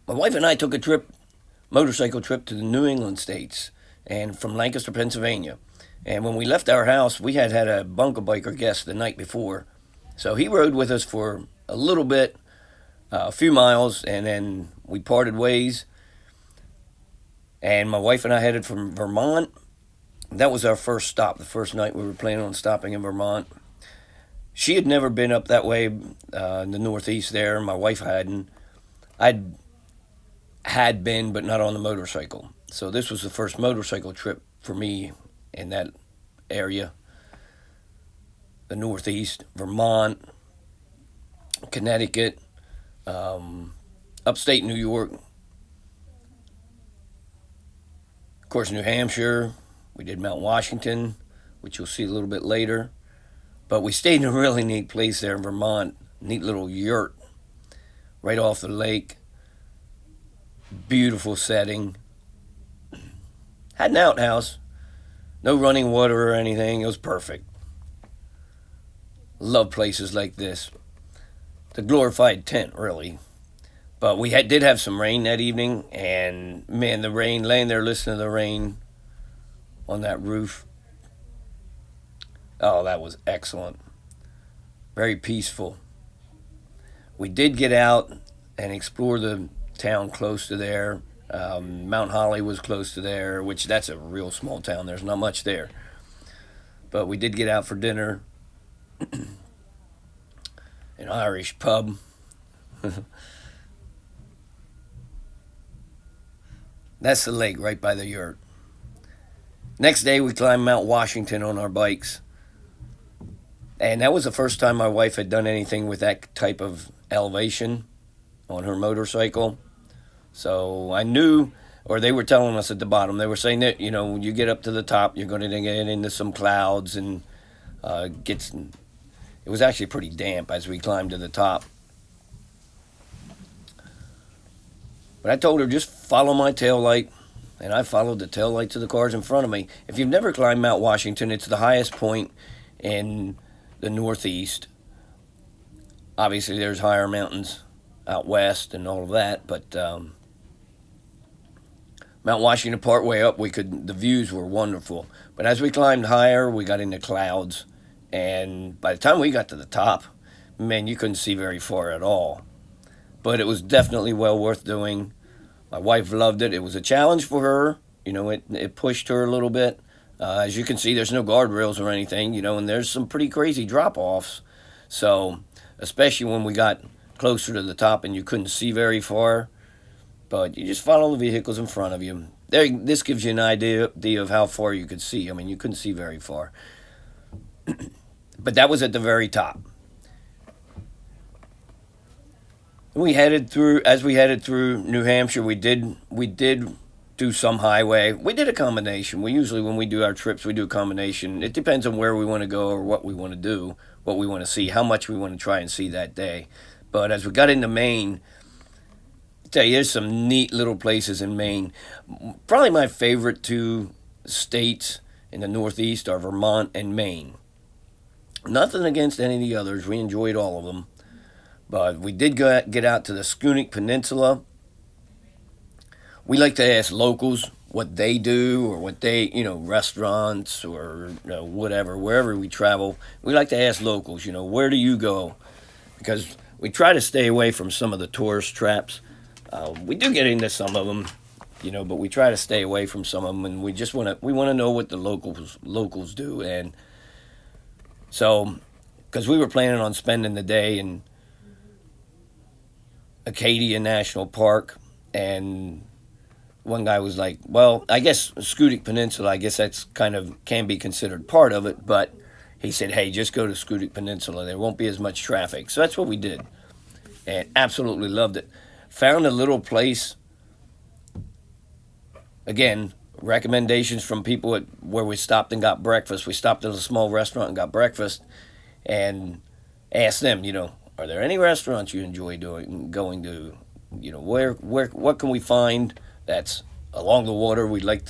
My wife and I took a motorcycle trip to the New England states, and from Lancaster, Pennsylvania. And when we left our house, we had a bunker biker guest the night before, so he rode with us for a little bit, a few miles, and then we parted ways. And my wife and I headed from Vermont. That was our first stop. The first night we were planning on stopping in Vermont. She had never been up that way in the Northeast there. My wife hadn't. I'd had been, but not on the motorcycle. So this was the first motorcycle trip for me in that area. The Northeast, Vermont, Connecticut, upstate New York, of course, New Hampshire. We did Mount Washington, which you'll see a little bit later. But we stayed in a really neat place there in Vermont, neat little yurt right off the lake. Beautiful setting. Had an outhouse, no running water or anything. It was perfect. Love places like this. The glorified tent, really. But we did have some rain that evening, and man, the rain, laying there listening to the rain on that roof. Oh, that was excellent. Very peaceful. We did get out and explore the town close to there. Mount Holly was close to there, which that's a real small town. There's not much there. But we did get out for dinner. An Irish pub. That's the lake right by the yurt. Next day, we climbed Mount Washington on our bikes. And that was the first time my wife had done anything with that type of elevation on her motorcycle. So I knew, or they were telling us at the bottom, they were saying that, when you get up to the top, you're going to get into some clouds and it was actually pretty damp as we climbed to the top. But I told her, just follow my tail light. And I followed the tail lights of the cars in front of me. If you've never climbed Mount Washington, it's the highest point in the Northeast. Obviously, there's higher mountains out west and all of that, but Mount Washington, part way up, the views were wonderful. But as we climbed higher, we got into clouds, and by the time we got to the top, man, you couldn't see very far at all. But it was definitely well worth doing. My wife loved it. It was a challenge for her. It pushed her a little bit. As you can see, there's no guardrails or anything, and there's some pretty crazy drop-offs. So, especially when we got closer to the top and you couldn't see very far. But you just follow the vehicles in front of you. This gives you an idea of how far you could see. I mean, you couldn't see very far. But that was at the very top. As we headed through New Hampshire, we did do some highway. We did a combination. When we do our trips, we do a combination. It depends on where we want to go or what we want to do, what we want to see, how much we want to try and see that day. But as we got into Maine, I tell you, there's some neat little places in Maine. Probably my favorite two states in the Northeast are Vermont and Maine. Nothing against any of the others. We enjoyed all of them. But we did get out to the Schoodic Peninsula. We like to ask locals what they do or what they, restaurants or whatever, wherever we travel. We like to ask locals, where do you go? Because we try to stay away from some of the tourist traps. We do get into some of them, but we try to stay away from some of them, and we want to know what the locals do. And so, because we were planning on spending the day in Acadia National Park, and one guy was like, well, I guess Schoodic Peninsula, I guess that's can be considered part of it, but he said, hey, just go to Schoodic Peninsula. There won't be as much traffic. So that's what we did, and absolutely loved it. Found a little place, again, recommendations from people where we stopped and got breakfast. We stopped at a small restaurant and got breakfast, and asked them, are there any restaurants you enjoy going to? What can we find that's along the water? We'd like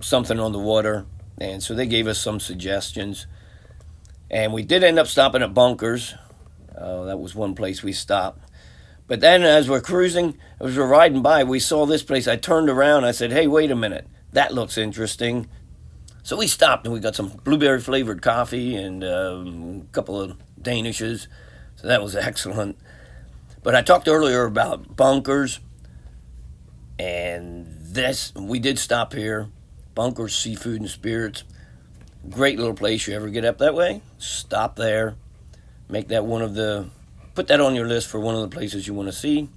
something on the water. And so they gave us some suggestions. And we did end up stopping at Bunkers. That was one place we stopped. But then as we're cruising, as we're riding by, we saw this place. I turned around. I said, hey, wait a minute. That looks interesting. So we stopped and we got some blueberry flavored coffee and a couple of Danishes. So that was excellent. But I talked earlier about bunkers. And this, we did stop here. Bunkers, Seafood and Spirits. Great little place. You ever get up that way? Stop there. Make that put that on your list for one of the places you want to see.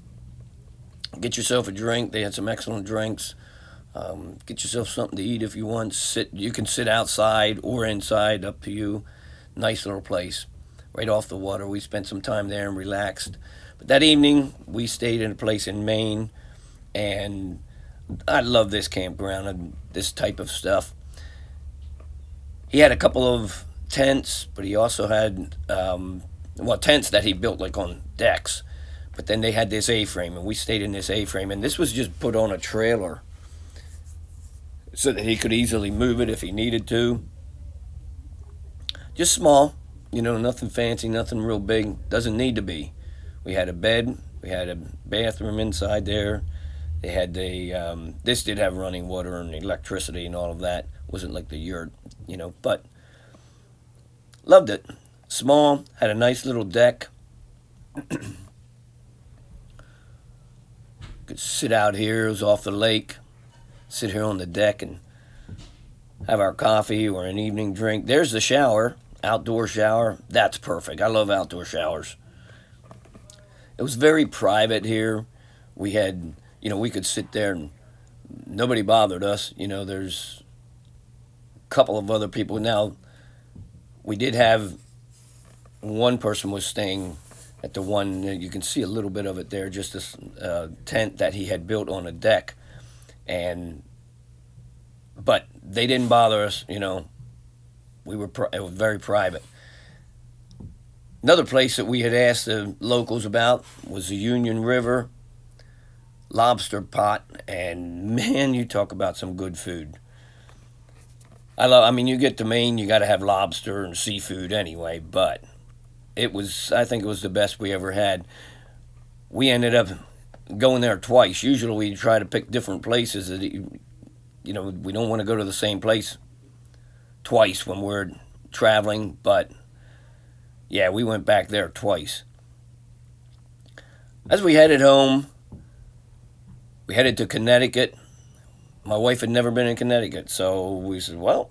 Get yourself a drink. They had some excellent drinks. Get yourself something to eat if you want. You can sit outside or inside, up to you. Nice little place. Right off the water. We spent some time there and relaxed. But that evening, we stayed in a place in Maine. And I love this campground and this type of stuff. He had a couple of tents, but he also had, tents that he built like on decks. But then they had this A-frame, and we stayed in this A-frame. And this was just put on a trailer so that he could easily move it if he needed to. Just small, nothing fancy, nothing real big. Doesn't need to be. We had a bed. We had a bathroom inside there. They had this did have running water and electricity and all of that. Wasn't like the Yurt, but loved it. Small, had a nice little deck. Could sit out here. It was off the lake. Sit here on the deck and have our coffee or an evening drink. There's the shower, outdoor shower. That's perfect. I love outdoor showers. It was very private here. We had, we could sit there and nobody bothered us. There's a couple of other people. Now, we did have one person was staying at the one, you can see a little bit of it there, just this tent that he had built on a deck. But they didn't bother us, it was very private. Another place that we had asked the locals about was the Union River lobster pot, and man, you talk about some good food. You get to Maine, you got to have lobster and seafood anyway, but I think it was the best we ever had. We ended up going there twice. Usually we try to pick different places. We don't want to go to the same place twice when we're traveling, but yeah, we went back there twice. As we headed home, we headed to Connecticut. My wife had never been in Connecticut, so we said, well,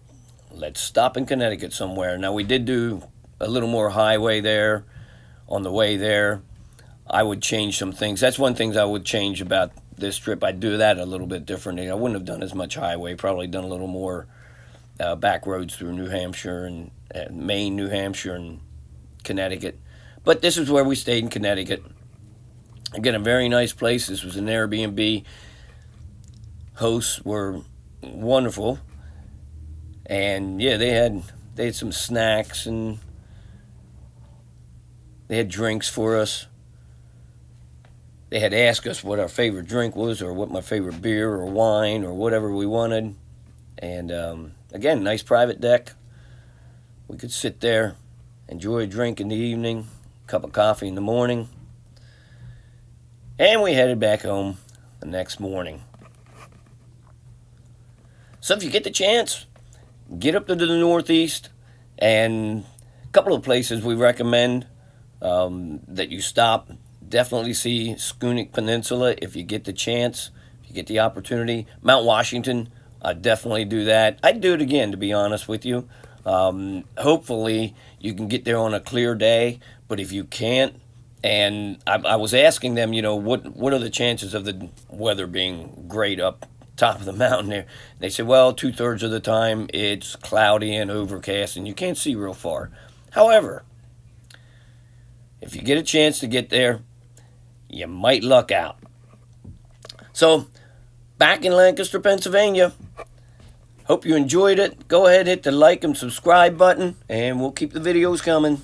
let's stop in Connecticut somewhere. Now, we did do a little more highway there on the way there. I would change some things. That's one thing I would change about this trip. I'd do that a little bit differently. I wouldn't have done as much highway, probably done a little more back roads through New Hampshire and Maine, New Hampshire, and Connecticut. But this is where we stayed in Connecticut. Again, a very nice place. This was an Airbnb. Hosts were wonderful. And yeah, they had some snacks and they had drinks for us. They had asked us what our favorite drink was or what my favorite beer or wine or whatever we wanted. And again, nice private deck. We could sit there, enjoy a drink in the evening, cup of coffee in the morning. And we headed back home the next morning. So if you get the chance, get up to the Northeast, and a couple of places we recommend that you stop. Definitely see Schoodic Peninsula if you get the chance, if you get the opportunity. Mount Washington, I'd definitely do that. I'd do it again, to be honest with you. Hopefully you can get there on a clear day, but if you can't, and I was asking them, what are the chances of the weather being great up top of the mountain there? They said, well, 2/3 of the time it's cloudy and overcast and you can't see real far. However, if you get a chance to get there, you might luck out. So, back in Lancaster, Pennsylvania. Hope you enjoyed it. Go ahead, hit the like and subscribe button, and we'll keep the videos coming.